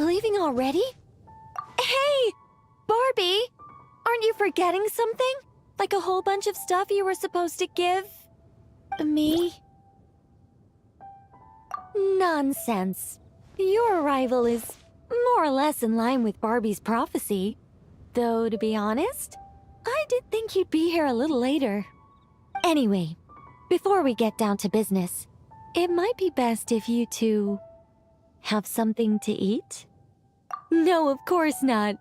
Leaving already? Hey! Barbie! Aren't you forgetting something? Like a whole bunch of stuff you were supposed to give... me? Nonsense. Your arrival is more or less in line with Barbie's prophecy. Though, to be honest, I did think you'd be here a little later. Anyway, before we get down to business, it might be best if you two... have something to eat? No, of course not.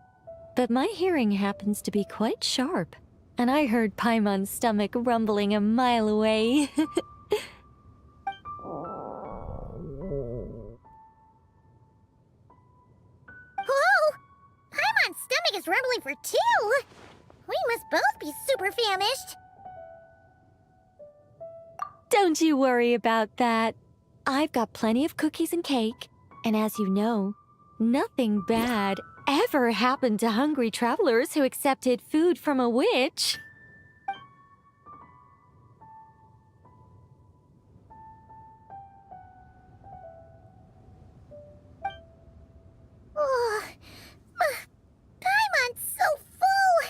But my hearing happens to be quite sharp, and I heard Paimon's stomach rumbling a mile away. Whoa! Paimon's stomach is rumbling for two! We must both be super famished! Don't you worry about that. I've got plenty of cookies and cake, and as you know, nothing bad ever happened to hungry travelers who accepted food from a witch. Oh, Paimon's so full!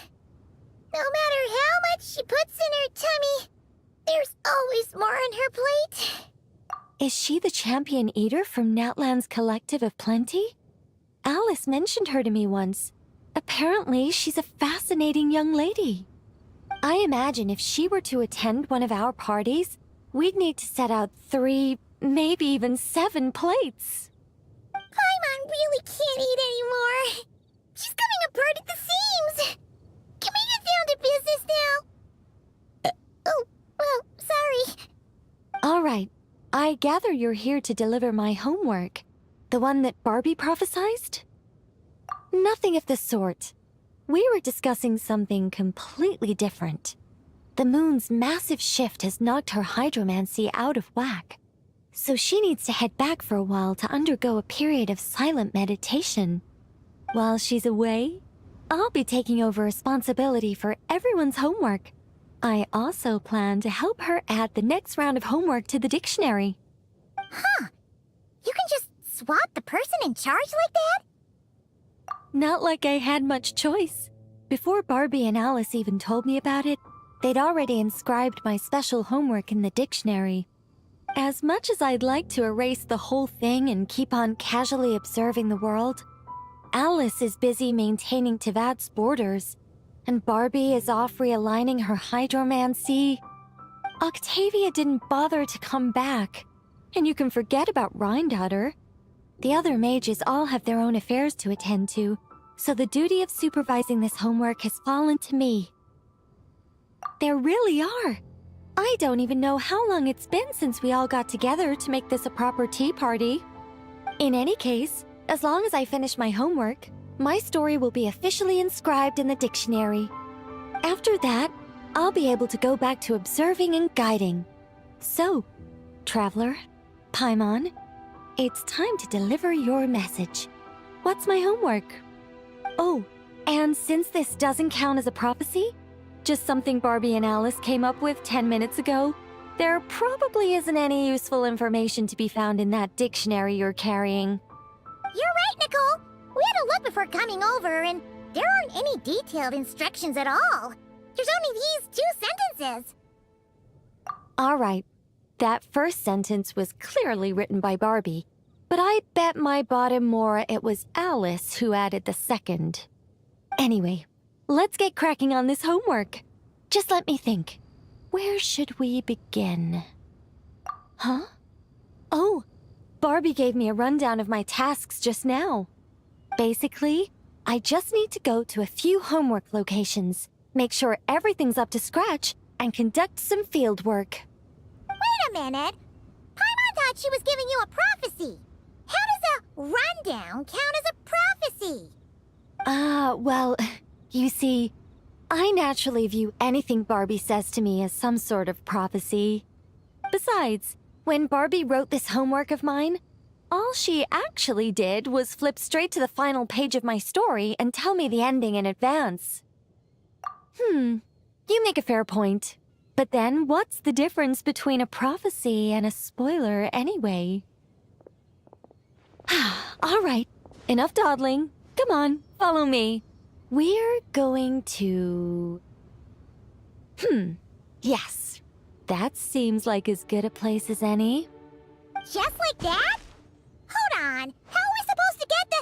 No matter how much she puts in her tummy, there's always more on her plate. Is she the champion eater from Natlan's Collective of Plenty? Alice mentioned her to me once. Apparently, she's a fascinating young lady. I imagine if she were to attend one of our parties, we'd need to set out 3, maybe even 7 plates. Paimon really can't eat anymore. She's coming apart at the seams. Can we get down to business now? Oh, well, sorry. All right. I gather you're here to deliver my homework. The one that Barbie prophesized? Nothing of the sort. We were discussing something completely different. The moon's massive shift has knocked her hydromancy out of whack. So she needs to head back for a while to undergo a period of silent meditation. While she's away, I'll be taking over responsibility for everyone's homework. I also plan to help her add the next round of homework to the dictionary. Huh. You can just swap the person in charge like that? Not like I had much choice. Before Barbie and Alice even told me about it, they'd already inscribed my special homework in the dictionary. As much as I'd like to erase the whole thing and keep on casually observing the world, Alice is busy maintaining Teyvat's borders, and Barbie is off realigning her hydromancy. Octavia didn't bother to come back, and you can forget about Rhindaughter. The other mages all have their own affairs to attend to, so the duty of supervising this homework has fallen to me. There really are. I don't even know how long it's been since we all got together to make this a proper tea party. In any case, as long as I finish my homework, my story will be officially inscribed in the dictionary. After that, I'll be able to go back to observing and guiding. So, Traveler, Paimon, it's time to deliver your message. What's my homework? Oh, and since this doesn't count as a prophecy, just something Barbie and Alice came up with 10 minutes ago, there probably isn't any useful information to be found in that dictionary you're carrying. You're right, Nicole. We had to look before coming over, and there aren't any detailed instructions at all. There's only these 2 sentences. All right. That first sentence was clearly written by Barbie, but I bet my bottom more it was Alice who added the second. Anyway, let's get cracking on this homework. Just let me think. Where should we begin? Huh? Oh, Barbie gave me a rundown of my tasks just now. Basically, I just need to go to a few homework locations, make sure everything's up to scratch, and conduct some field work. Wait a minute. Paimon thought she was giving you a prophecy. How does a rundown count as a prophecy? Well, you see, I naturally view anything Barbie says to me as some sort of prophecy. Besides, when Barbie wrote this homework of mine, all she actually did was flip straight to the final page of my story and tell me the ending in advance. You make a fair point. But then, what's the difference between a prophecy and a spoiler anyway? All right, enough dawdling. Come on, follow me. We're going to... Yes. That seems like as good a place as any. Just like that? Hold on. How are we supposed to get the...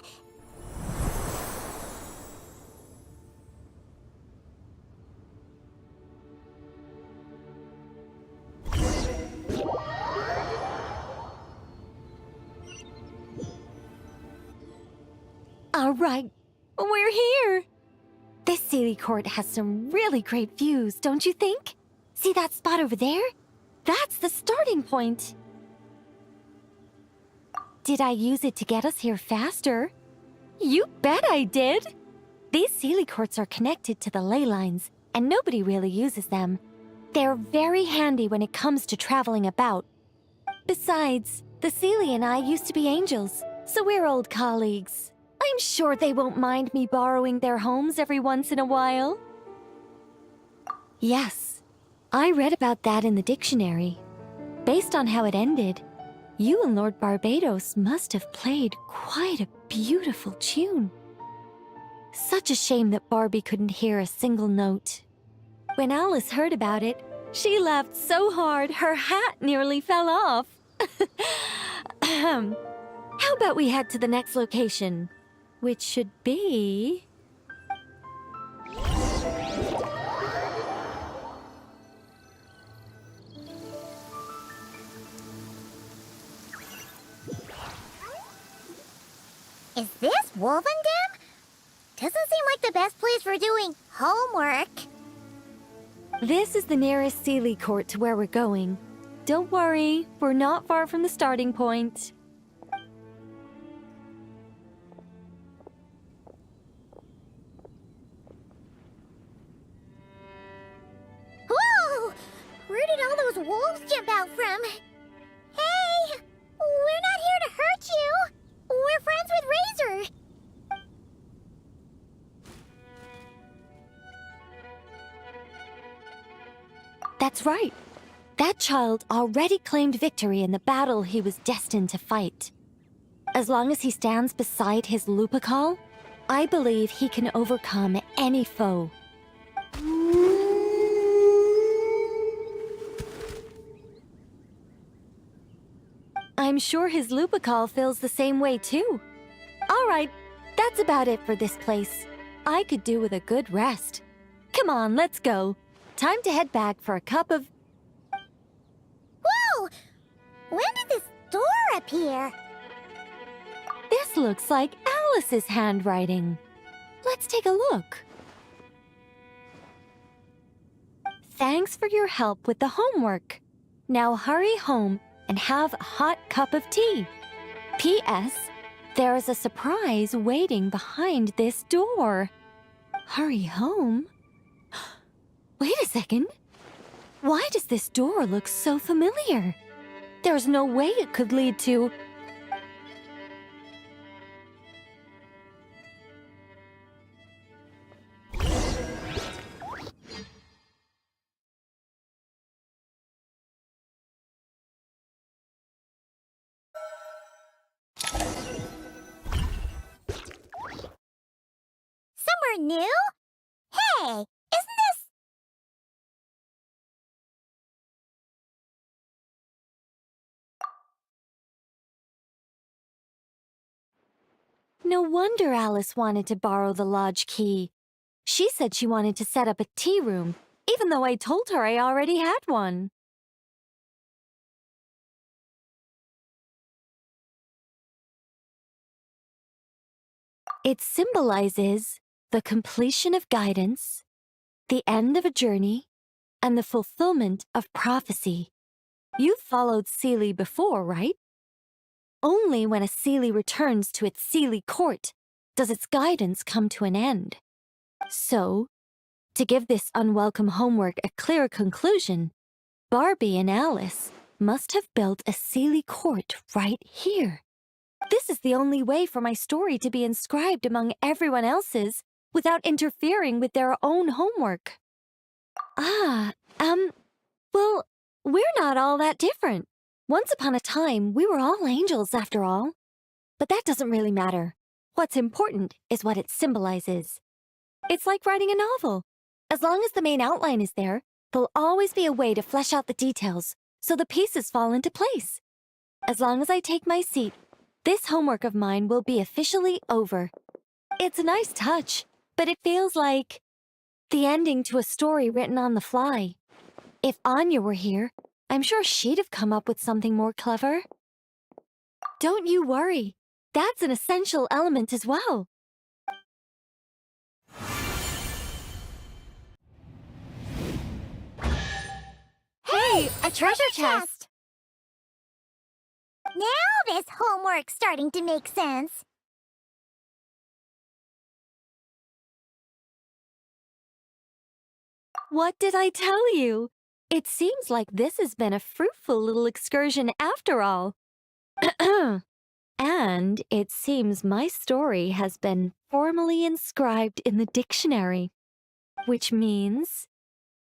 All right, we're here. This Sealy Court has some really great views, don't you think? See that spot over there? That's the starting point. Did I use it to get us here faster? You bet I did. These Sealy Courts are connected to the ley lines, and nobody really uses them. They're very handy when it comes to traveling about. Besides, the Sealy and I used to be angels, so we're old colleagues. I'm sure they won't mind me borrowing their homes every once in a while. Yes, I read about that in the dictionary. Based on how it ended, you and Lord Barbados must have played quite a beautiful tune. Such a shame that Barbie couldn't hear a single note. When Alice heard about it, she laughed so hard her hat nearly fell off. How about we head to the next location? Which should be... Is this Wolvendam? Doesn't seem like the best place for doing homework. This is the nearest Sealy Court to where we're going. Don't worry, we're not far from the starting point. Whoa! Where did all those wolves jump out from? Hey! We're not here to hurt you! We're friends with Razor! That's right. That child already claimed victory in the battle he was destined to fight. As long as he stands beside his Lupical, I believe he can overcome any foe. I'm sure his Lupical feels the same way too. All right, that's about it for this place. I could do with a good rest. Come on, let's go. Time to head back for a cup of... Whoa! When did this door appear? This looks like Alice's handwriting. Let's take a look. Thanks for your help with the homework. Now hurry home and have a hot cup of tea. P.S. There is a surprise waiting behind this door. Hurry home? Wait a second. Why does this door look so familiar? There's no way it could lead to... Somewhere new? Hey, isn't this... No wonder Alice wanted to borrow the lodge key. She said she wanted to set up a tea room, even though I told her I already had one. It symbolizes the completion of guidance, the end of a journey, and the fulfillment of prophecy. You've followed Sealy before, right? Only when a Sealy returns to its Sealy court does its guidance come to an end. So, to give this unwelcome homework a clear conclusion, Barbie and Alice must have built a Sealy court right here. This is the only way for my story to be inscribed among everyone else's without interfering with their own homework. Well, we're not all that different. Once upon a time, we were all angels after all. But that doesn't really matter. What's important is what it symbolizes. It's like writing a novel. As long as the main outline is there, there'll always be a way to flesh out the details so the pieces fall into place. As long as I take my seat, this homework of mine will be officially over. It's a nice touch, but it feels like the ending to a story written on the fly. If Anya were here, I'm sure she'd have come up with something more clever. Don't you worry. That's an essential element as well. Hey, a treasure chest! Now this homework's starting to make sense. What did I tell you? It seems like this has been a fruitful little excursion after all. And it seems my story has been formally inscribed in the dictionary, which means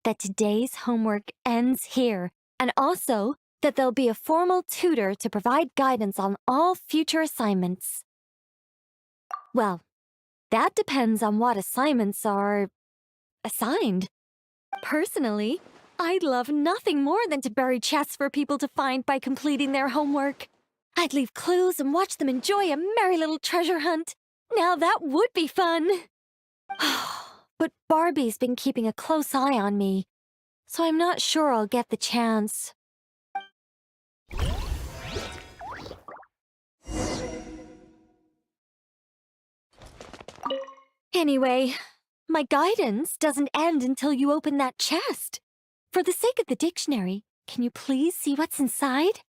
that today's homework ends here, and also that there'll be a formal tutor to provide guidance on all future assignments. Well, that depends on what assignments are assigned. Personally, I'd love nothing more than to bury chests for people to find by completing their homework. I'd leave clues and watch them enjoy a merry little treasure hunt. Now that would be fun. But Barbie's been keeping a close eye on me, so I'm not sure I'll get the chance. Anyway, my guidance doesn't end until you open that chest. For the sake of the dictionary, can you please see what's inside?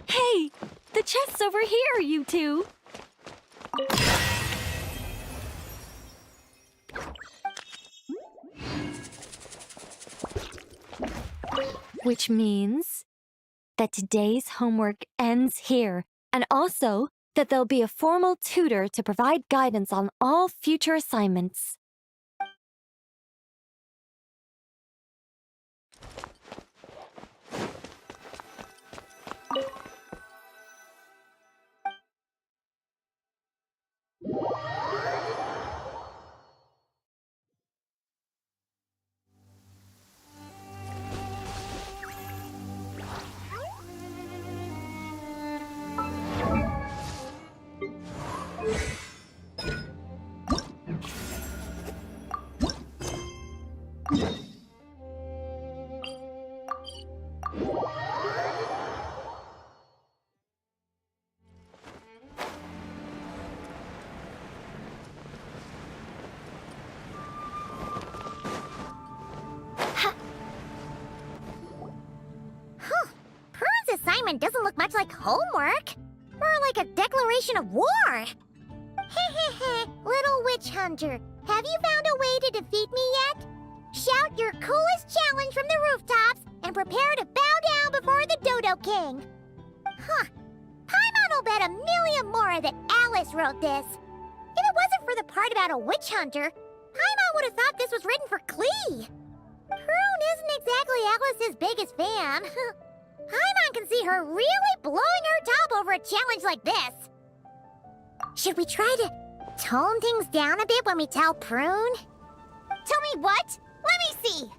Hey, the chest's over here, you two. Which means that today's homework ends here, and also that there'll be a formal tutor to provide guidance on all future assignments. Prune's assignment doesn't look much like homework. More like a declaration of war. Hehehe, little witch hunter. Have you found a way to defeat me yet? Shout your coolest challenge from the rooftops and prepare to bow down before the Dodo King. Huh. Paimon will bet a million more that Alice wrote this. If it wasn't for the part about a witch hunter, Paimon would have thought this was written for Klee. Prune isn't exactly Alice's biggest fan. Paimon can see her really blowing her top over a challenge like this. Should we try to tone things down a bit when we tell Prune? Tell me what? Let me see.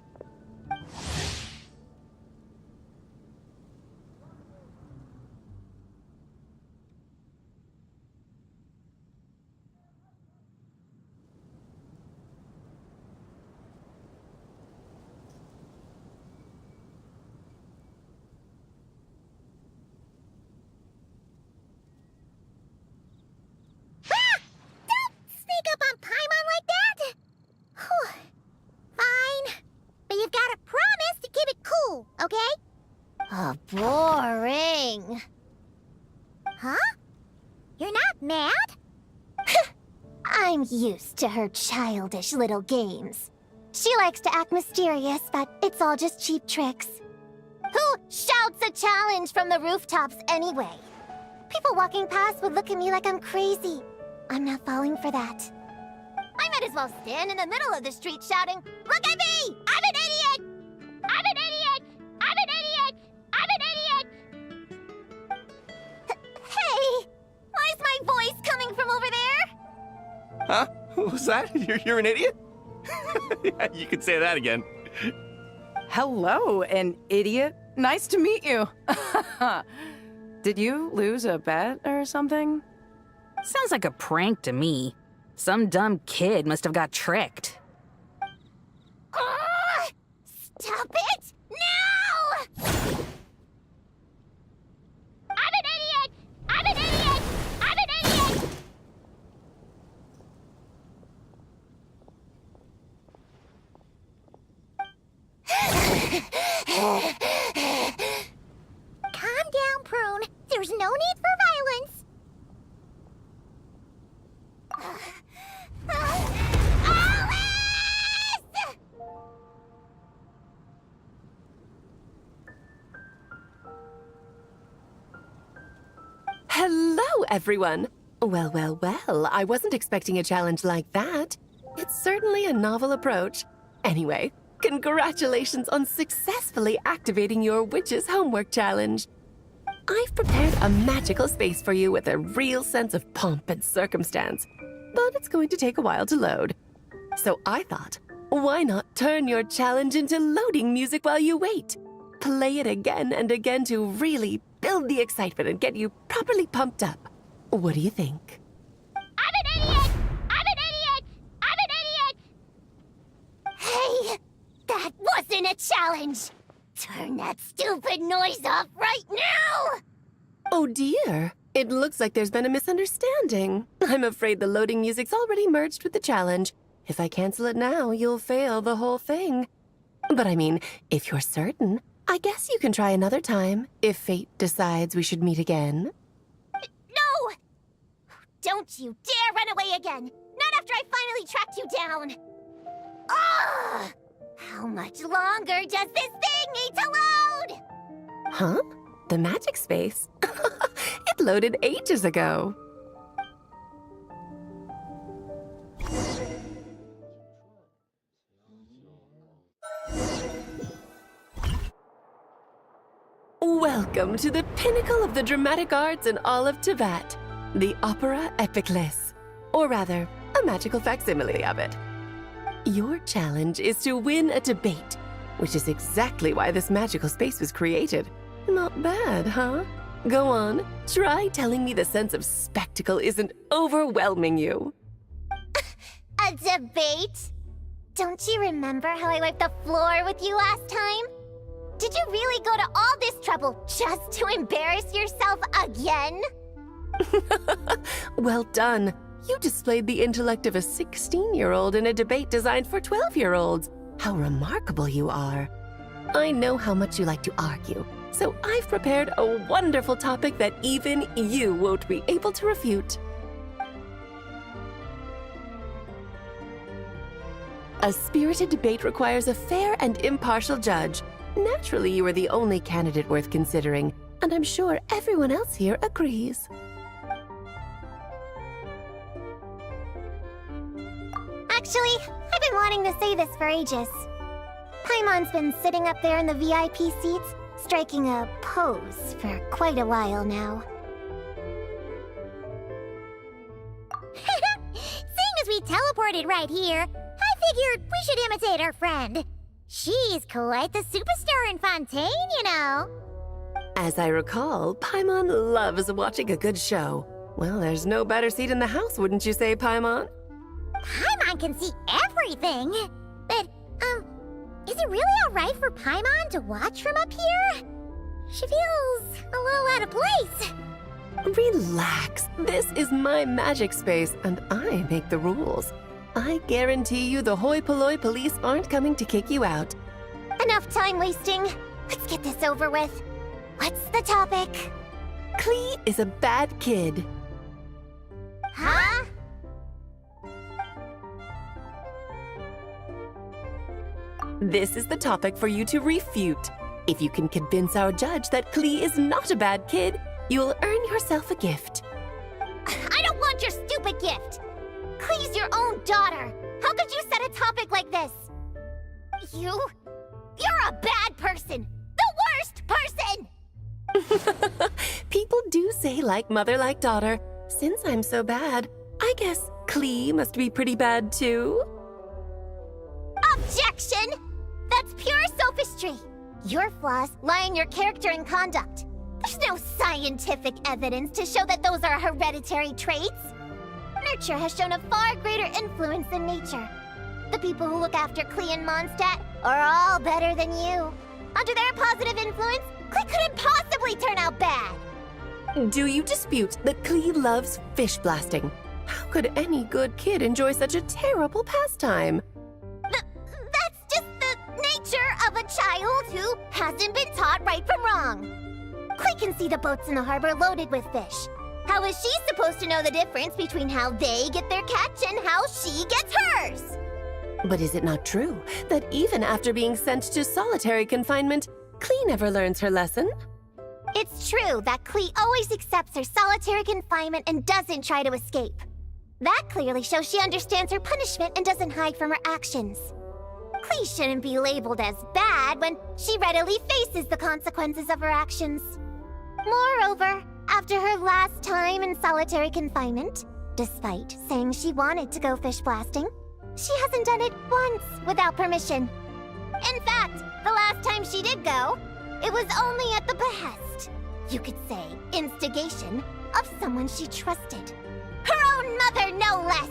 Up on Paimon like that? Whew. Fine. But you've got to promise to keep it cool, okay? Oh, boring. Huh? You're not mad? I'm used to her childish little games. She likes to act mysterious, but it's all just cheap tricks. Who shouts a challenge from the rooftops anyway? People walking past would look at me like I'm crazy. I'm not falling for that. I might as well stand in the middle of the street shouting, "Look at me! I'm an idiot!" Huh? What was that? You're an idiot? Yeah, you could say that again. Hello, an idiot. Nice to meet you. Did you lose a bet or something? Sounds like a prank to me. Some dumb kid must have got tricked. Stop it! Now! I'm an idiot! I'm an idiot! I'm an idiot! Calm down, Prune. There's no need for violence. Hello, everyone! Well, well, well, I wasn't expecting a challenge like that. It's certainly a novel approach. Anyway, congratulations on successfully activating your witch's homework challenge. I've prepared a magical space for you with a real sense of pomp and circumstance, but it's going to take a while to load. So I thought, why not turn your challenge into loading music while you wait? Play it again and again to really build the excitement and get you properly pumped up. What do you think? I'm an idiot! I'm an idiot! I'm an idiot! Hey, that wasn't a challenge! Turn that stupid noise off right now! Oh dear, it looks like there's been a misunderstanding. I'm afraid the loading music's already merged with the challenge. If I cancel it now, you'll fail the whole thing. But I mean, if you're certain, I guess you can try another time, if fate decides we should meet again. No! Don't you dare run away again! Not after I finally tracked you down! Ugh! How much longer does this thing need to load? Huh? The magic space? It loaded ages ago. Welcome to the pinnacle of the dramatic arts in all of Tibet, the Opera Epiclisse, or rather, a magical facsimile of it. Your challenge is to win a debate, which is exactly why this magical space was created. Not bad, huh? Go on, try telling me the sense of spectacle isn't overwhelming you. A debate? Don't you remember how I wiped the floor with you last time? Did you really go to all this trouble just to embarrass yourself again? Well done. You displayed the intellect of a 16-year-old in a debate designed for 12-year-olds. How remarkable you are. I know how much you like to argue, so I've prepared a wonderful topic that even you won't be able to refute. A spirited debate requires a fair and impartial judge. Naturally, you are the only candidate worth considering, and I'm sure everyone else here agrees. Actually, I've been wanting to say this for ages. Paimon's been sitting up there in the VIP seats, striking a pose for quite a while now. Seeing as we teleported right here, I figured we should imitate our friend. She's quite the superstar in Fontaine, you know. As I recall, Paimon loves watching a good show. Well, there's no better seat in the house, wouldn't you say, Paimon? Paimon can see everything. But, is it really alright for Paimon to watch from up here? She feels a little out of place. Relax. This is my magic space, and I make the rules. I guarantee you the hoi polloi police aren't coming to kick you out. Enough time wasting. Let's get this over with. What's the topic? Klee is a bad kid. Huh? This is the topic for you to refute. If you can convince our judge that Klee is not a bad kid, you'll earn yourself a gift. I don't want your stupid gift. Klee's your own daughter. How could you set a topic like this? You're a bad person. The worst person! People do say like mother, like daughter. Since I'm so bad, I guess Klee must be pretty bad too. Objection! That's pure sophistry. Your flaws lie in your character and conduct. There's no scientific evidence to show that those are hereditary traits. Nurture has shown a far greater influence than nature. The people who look after Klee and Mondstadt are all better than you. Under their positive influence, Klee couldn't possibly turn out bad. Do you dispute that Klee loves fish blasting? How could any good kid enjoy such a terrible pastime? That's just the nature of a child who hasn't been taught right from wrong. Klee can see the boats in the harbor loaded with fish. How is she supposed to know the difference between how they get their catch and how she gets hers? But is it not true that even after being sent to solitary confinement, Klee never learns her lesson? It's true that Klee always accepts her solitary confinement and doesn't try to escape. That clearly shows she understands her punishment and doesn't hide from her actions. Klee shouldn't be labeled as bad when she readily faces the consequences of her actions. Moreover, after her last time in solitary confinement, despite saying she wanted to go fish blasting, she hasn't done it once without permission. In fact, the last time she did go, it was only at the behest, you could say instigation, of someone she trusted. Her own mother, no less!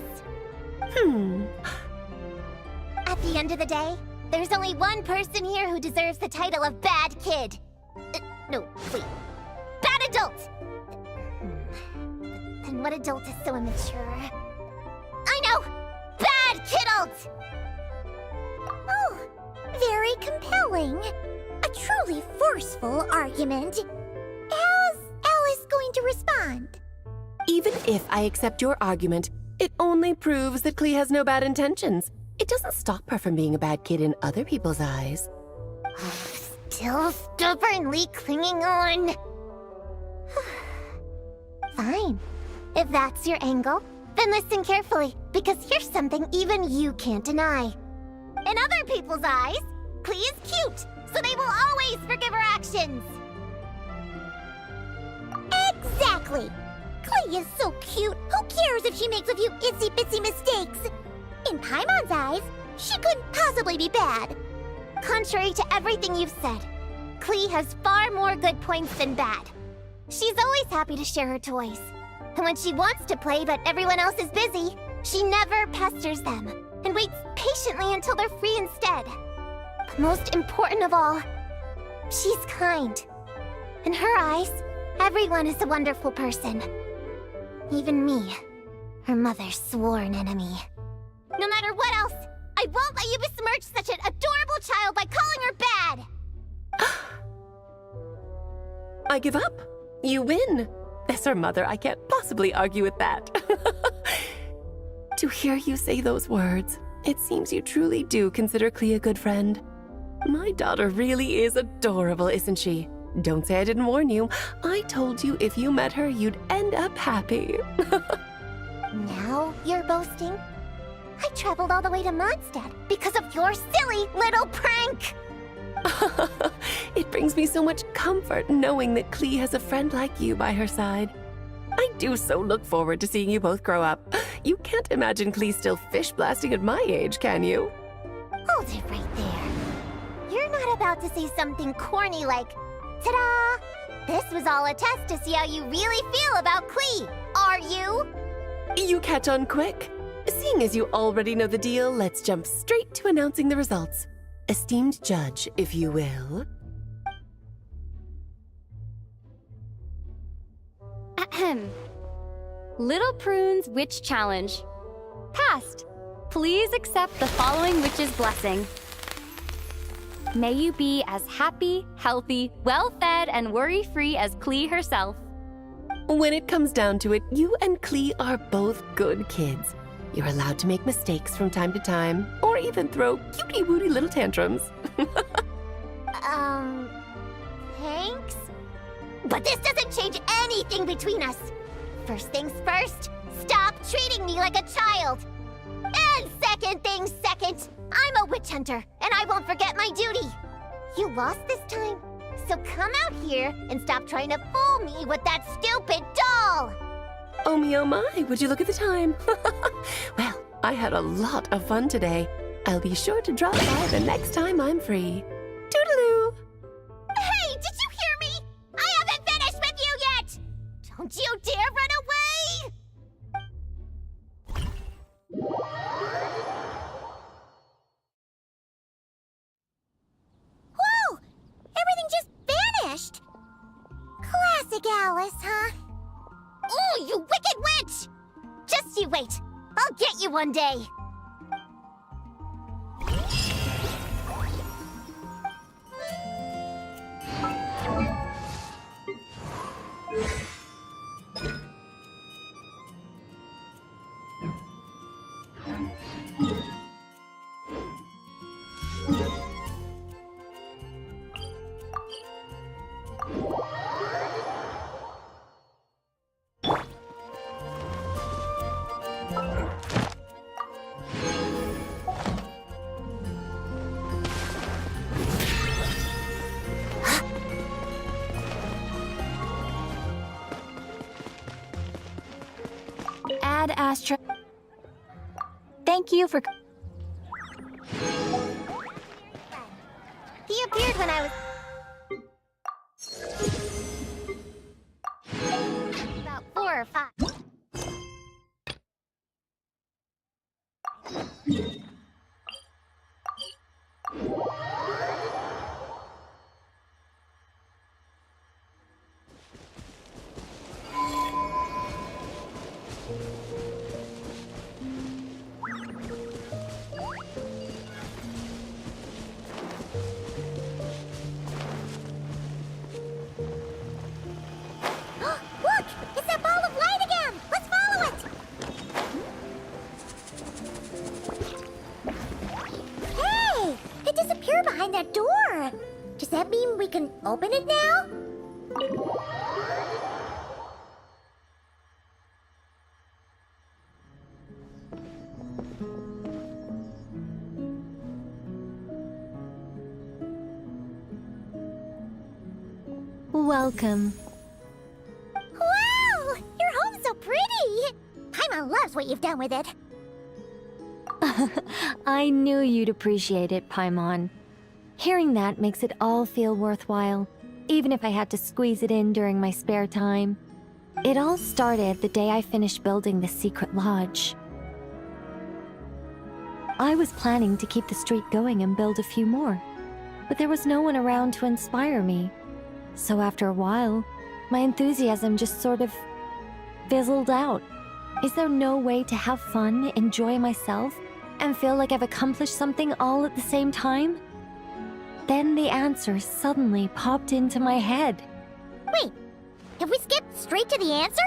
At the end of the day, there's only one person here who deserves the title of bad kid. No, wait. Bad adult! Then what adult is so immature? I know! Bad kidult! Oh, very compelling. A truly forceful argument. How's Alice going to respond? Even if I accept your argument, it only proves that Klee has no bad intentions. It doesn't stop her from being a bad kid in other people's eyes. Still stubbornly clinging on. Fine. If that's your angle, then listen carefully, because here's something even you can't deny. In other people's eyes, Klee is cute, so they will always forgive her actions. Exactly! Klee is so cute, who cares if she makes a few itsy-bitsy mistakes? In Paimon's eyes, she couldn't possibly be bad. Contrary to everything you've said, Klee has far more good points than bad. She's always happy to share her toys. And when she wants to play but everyone else is busy, she never pesters them and waits patiently until they're free instead. But most important of all, she's kind. In her eyes, everyone is a wonderful person. Even me, her mother's sworn enemy. No matter what else, I won't let you besmirch such an adorable child by calling her bad! I give up. You win. As her mother, I can't possibly argue with that. To hear you say those words, it seems you truly do consider Klee a good friend. My daughter really is adorable, isn't she? Don't say I didn't warn you. I told you if you met her, you'd end up happy. Now you're boasting? I traveled all the way to Mondstadt because of your silly little prank! It brings me so much comfort knowing that Klee has a friend like you by her side. I do so look forward to seeing you both grow up. You can't imagine Klee still fish blasting at my age, can you? Hold it right there. You're not about to say something corny like, ta-da! This was all a test to see how you really feel about Klee, are you? You catch on quick. Seeing as you already know the deal, let's jump straight to announcing the results. Esteemed judge, if you will. Ahem. Little Prune's Witch Challenge. Passed. Please accept the following witch's blessing. May you be as happy, healthy, well-fed, and worry-free as Klee herself. When it comes down to it, you and Klee are both good kids. You're allowed to make mistakes from time to time, or even throw cutie-wooty little tantrums. Thanks? But this doesn't change anything between us. First things first, stop treating me like a child. And second things second, I'm a witch hunter, and I won't forget my duty. You lost this time, so come out here and stop trying to fool me with that stupid doll. Oh my, would you look at the time? Well, I had a lot of fun today. I'll be sure to drop by the next time I'm free. Toodaloo! Hey, did you hear me? I haven't finished with you yet! Don't you dare run away! Whoa! Everything just vanished! Classic Alice, huh? Oh, you wicked witch! Just you wait. I'll get you one day. Add Astra. Thank you for. He appeared when I was... about 4 or 5. Look! It's that ball of light again! Let's follow it! Hey! It disappeared behind that door! Does that mean we can open it now? Welcome. Wow! Your home's so pretty! Paimon loves what you've done with it. I knew you'd appreciate it, Paimon. Hearing that makes it all feel worthwhile, even if I had to squeeze it in during my spare time. It all started the day I finished building the secret lodge. I was planning to keep the streak going and build a few more, but there was no one around to inspire me. So after a while, my enthusiasm just sort of fizzled out. Is there no way to have fun, enjoy myself, and feel like I've accomplished something all at the same time? Then the answer suddenly popped into my head. Wait, have we skipped straight to the answer?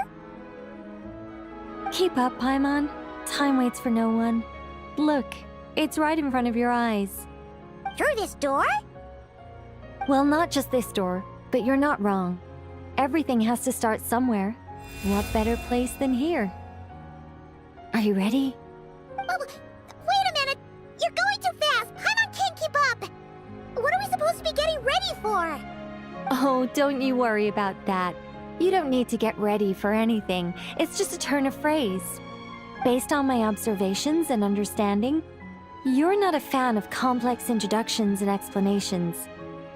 Keep up, Paimon. Time waits for no one. Look, it's right in front of your eyes. Through this door? Well, not just this door, but you're not wrong. Everything has to start somewhere. What better place than here? Are you ready? Oh, wait a minute! You're going too fast! Paimon can't keep up! What are we supposed to be getting ready for? Oh, don't you worry about that. You don't need to get ready for anything. It's just a turn of phrase. Based on my observations and understanding, you're not a fan of complex introductions and explanations.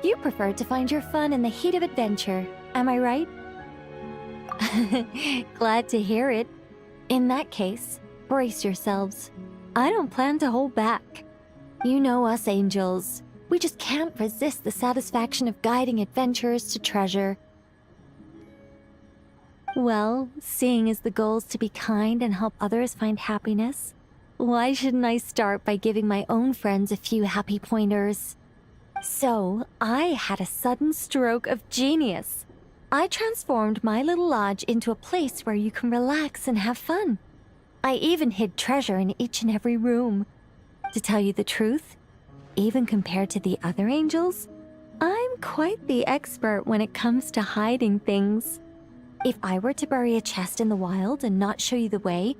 You prefer to find your fun in the heat of adventure, am I right? Glad to hear it. In that case, brace yourselves. I don't plan to hold back. You know us angels. We just can't resist the satisfaction of guiding adventurers to treasure. Well, seeing as the goal is to be kind and help others find happiness, why shouldn't I start by giving my own friends a few happy pointers? So, I had a sudden stroke of genius. I transformed my little lodge into a place where you can relax and have fun. I even hid treasure in each and every room. To tell you the truth, even compared to the other angels, I'm quite the expert when it comes to hiding things. If I were to bury a chest in the wild and not show you the way,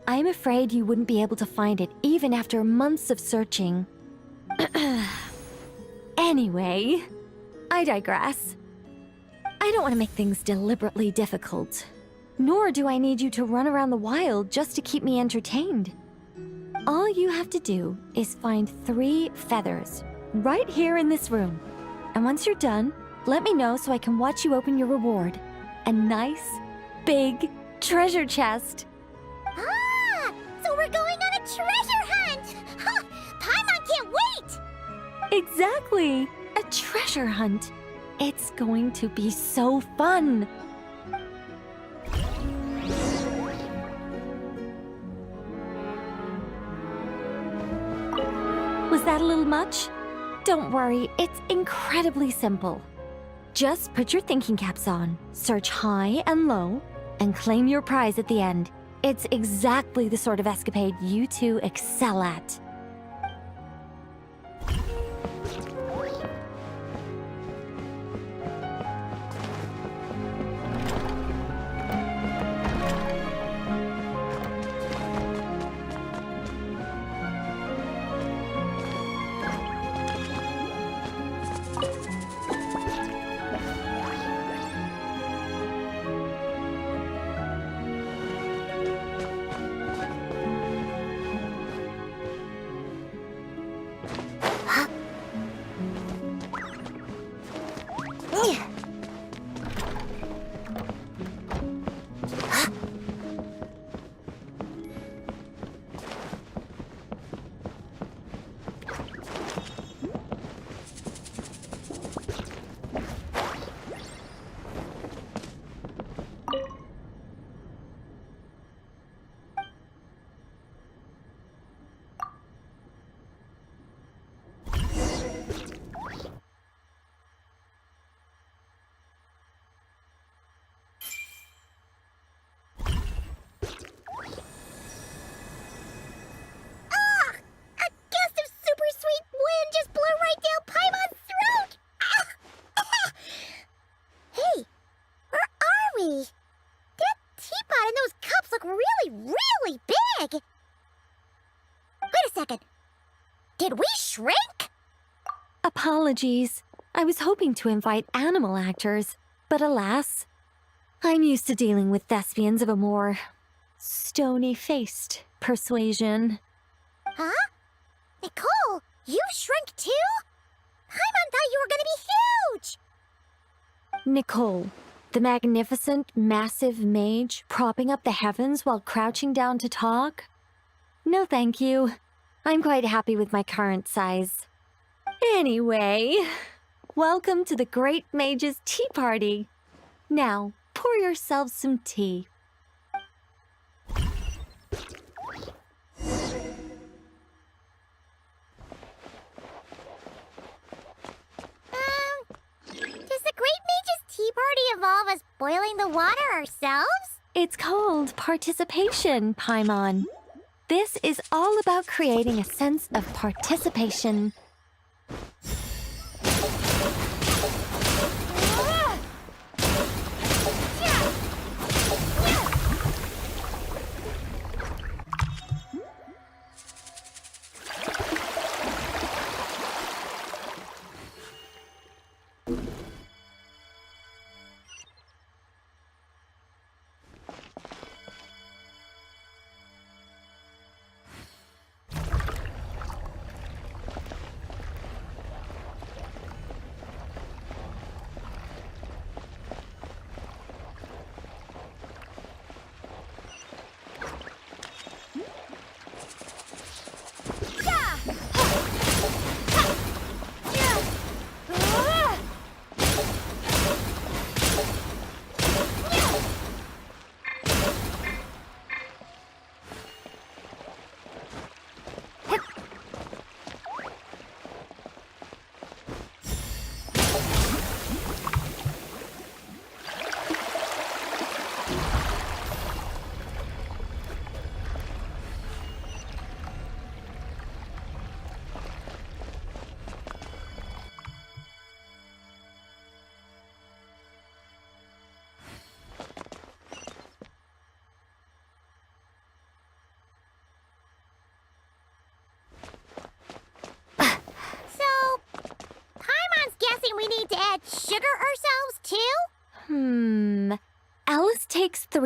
I'm afraid you wouldn't be able to find it even after months of searching. Anyway, I digress. I don't want to make things deliberately difficult. Nor do I need you to run around the wild just to keep me entertained. All you have to do is find 3 feathers right here in this room. And once you're done, let me know so I can watch you open your reward. A nice, big treasure chest. Ah! So we're going on a treasure hunt! Ha! Paimon can't wait! Exactly! A treasure hunt. It's going to be so fun. Was that a little much? Don't worry, it's incredibly simple. Just put your thinking caps on, search high and low, and claim your prize at the end. It's exactly the sort of escapade you two excel at. Did we shrink? Apologies. I was hoping to invite animal actors, but alas, I'm used to dealing with thespians of a more stony-faced persuasion. Huh? Nicole, you shrunk too? Paimon thought you were gonna be huge! Nicole, the magnificent, massive mage propping up the heavens while crouching down to talk? No thank you. I'm quite happy with my current size. Anyway, welcome to the Great Mage's Tea Party. Now, pour yourselves some tea. Does the Great Mage's Tea Party involve us boiling the water ourselves? It's called participation, Paimon. This is all about creating a sense of participation.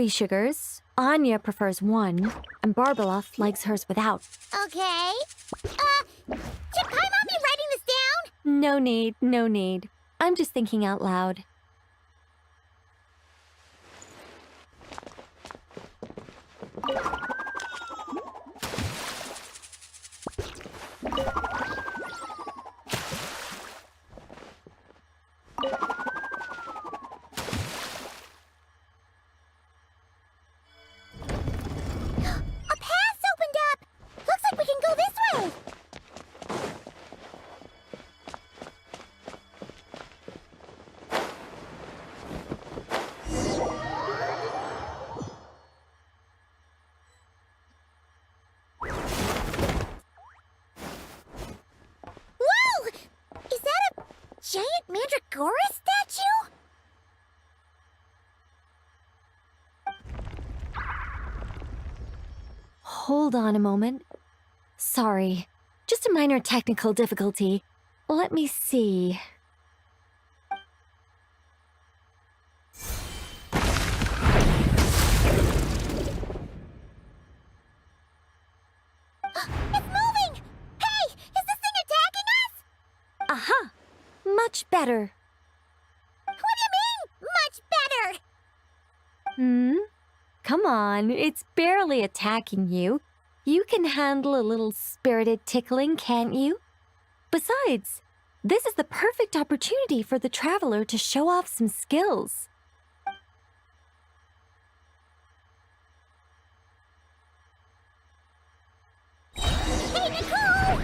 3 sugars, Anya prefers 1, and Barbeloff likes hers without. Okay. Should Paimon be writing this down? No need, no need. I'm just thinking out loud. A path opened up! Looks like we can go this way! Whoa! Is that a giant Mandragora statue? Hold on a moment. Sorry, just a minor technical difficulty. Let me see. It's moving! Hey! Is this thing attacking us? Aha! Much better. What do you mean, much better? Hmm? Come on, it's barely attacking you. You can handle a little spirited tickling, can't you? Besides, this is the perfect opportunity for the traveler to show off some skills. Hey, Nicole!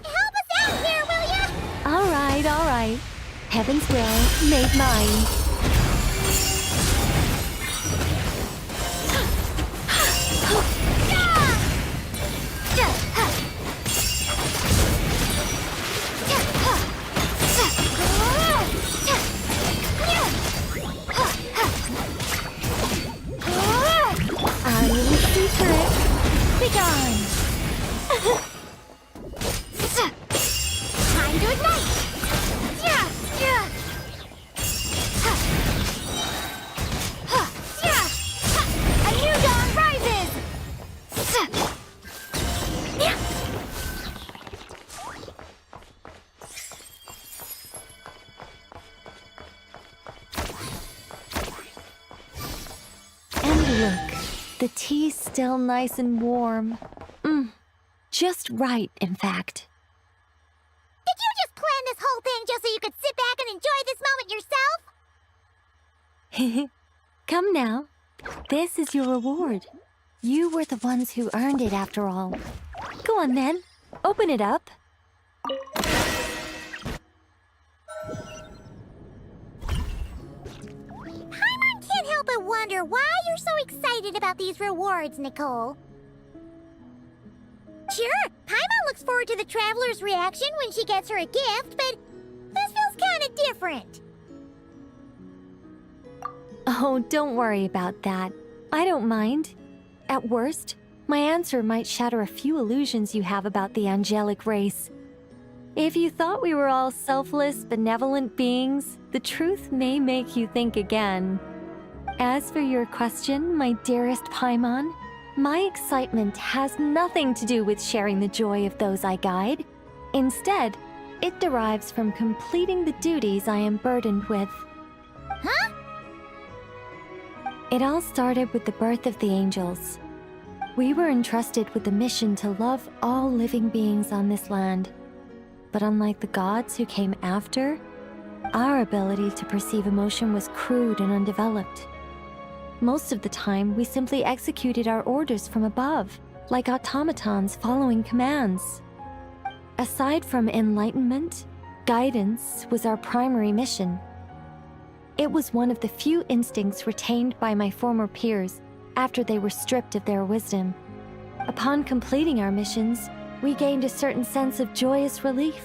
Help us out here, will ya? All right. Heaven's will made mine. Our little secret. Begone. Time to ignite! A new dawn rises! And look, the tea's still nice and warm. Just right, in fact. Did you just plan this whole thing just so you could sit back and enjoy this moment yourself? Come now. This is your reward. You were the ones who earned it after all. Go on then. Open it up. Paimon can't help but wonder why you're so excited about these rewards, Nicole. Sure, Paimon looks forward to the traveler's reaction when she gets her a gift, but this feels kind of different. Oh, don't worry about that. I don't mind. At worst, my answer might shatter a few illusions you have about the angelic race. If you thought we were all selfless, benevolent beings, the truth may make you think again. As for your question, my dearest Paimon, my excitement has nothing to do with sharing the joy of those I guide. Instead, it derives from completing the duties I am burdened with. Huh? It all started with the birth of the angels. We were entrusted with the mission to love all living beings on this land. But unlike the gods who came after, our ability to perceive emotion was crude and undeveloped. Most of the time, we simply executed our orders from above, like automatons following commands. Aside from enlightenment, guidance was our primary mission. It was one of the few instincts retained by my former peers after they were stripped of their wisdom. Upon completing our missions, we gained a certain sense of joyous relief.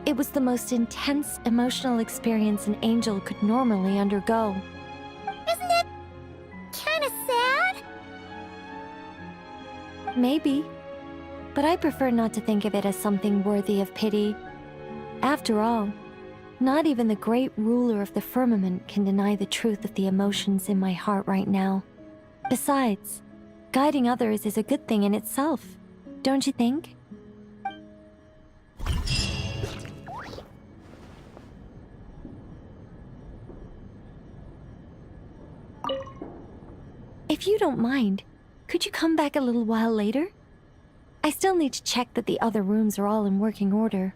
It was the most intense emotional experience an angel could normally undergo. Isn't it kind of sad? Maybe, but I prefer not to think of it as something worthy of pity. After all, not even the great ruler of the firmament can deny the truth of the emotions in my heart right now. Besides, guiding others is a good thing in itself, don't you think? If you don't mind, could you come back a little while later? I still need to check that the other rooms are all in working order.